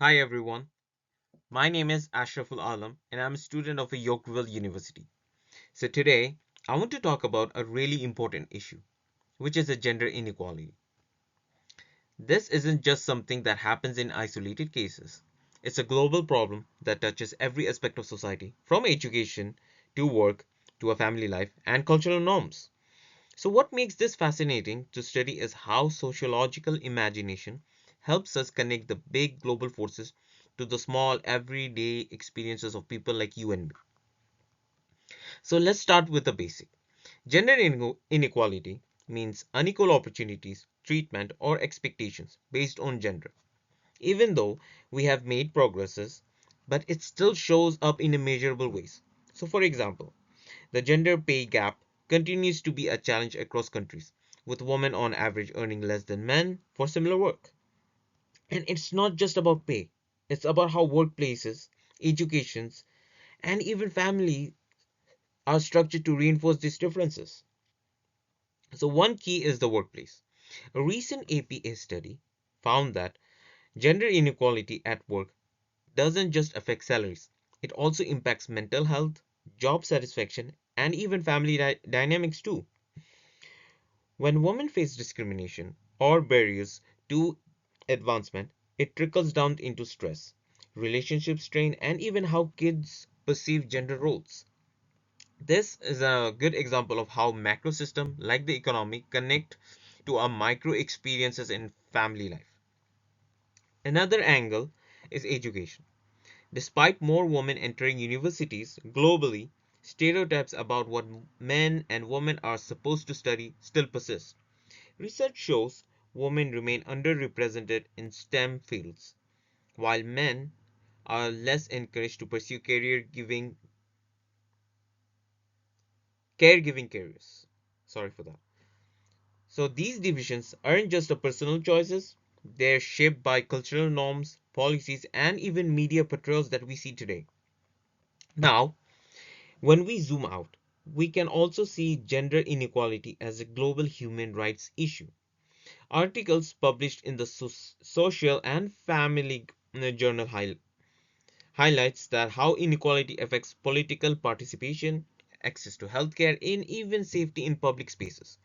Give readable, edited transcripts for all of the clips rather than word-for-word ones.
Hi everyone, my name is Ashraful and I'm a student of a Yorkville University. So today I want to talk about a really important issue, which is a gender inequality. This isn't just something that happens in isolated cases. It's a global problem that touches every aspect of society, from education to work to a family life and cultural norms. So what makes this fascinating to study is how sociological imagination helps us connect the big global forces to the small everyday experiences of people like you and me. So let's start with the basic. Gender inequality means unequal opportunities, treatment, or expectations based on gender. Even though we have made progresses, but it still shows up in immeasurable ways. So for example, the gender pay gap continues to be a challenge across countries, with women on average earning less than men for similar work. And it's not just about pay, it's about how workplaces, educations, and even family are structured to reinforce these differences. So, one key is the workplace. A recent APA study found that gender inequality at work doesn't just affect salaries, it also impacts mental health, job satisfaction, and even family dynamics too. When women face discrimination or barriers to advancement, it trickles down into stress, relationship strain, and even how kids perceive gender roles. This is a good example of how macro systems like the economy connect to our micro experiences in family life. Another angle is education. Despite more women entering universities globally, stereotypes about what men and women are supposed to study still persist. Research shows women remain underrepresented in STEM fields, while men are less encouraged to pursue caregiving careers. Sorry for that. So these divisions aren't just a personal choices, they're shaped by cultural norms, policies, and even media portrayals that we see today. Now, when we zoom out, we can also see gender inequality as a global human rights issue. Articles published in the Social and Family Journal highlights that how inequality affects political participation, access to healthcare, and even safety in public spaces.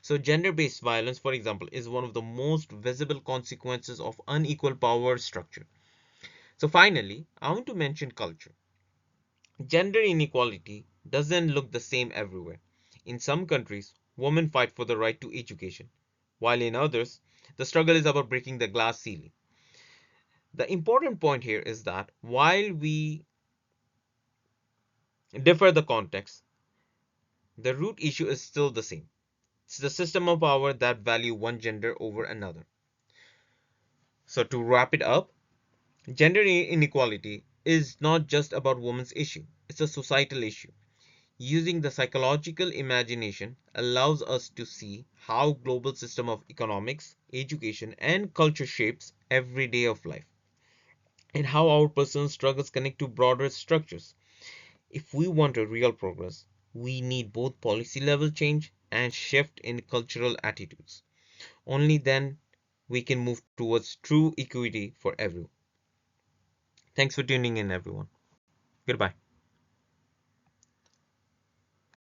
So, gender based violence, for example, is one of the most visible consequences of unequal power structure. So, finally, I want to mention culture. Gender inequality doesn't look the same everywhere. In some countries, women fight for the right to education, while in others, the struggle is about breaking the glass ceiling. The important point here is that while we differ the context, the root issue is still the same. It's the system of power that value one gender over another. So to wrap it up, gender inequality is not just about women's issue, it's a societal issue. Using the psychological imagination allows us to see how global system of economics, education and culture shapes every day of life and how our personal struggles connect to broader structures. If we want a real progress, we need both policy level change and shift in cultural attitudes. Only then we can move towards true equity for everyone. Thanks for tuning in, everyone. Goodbye.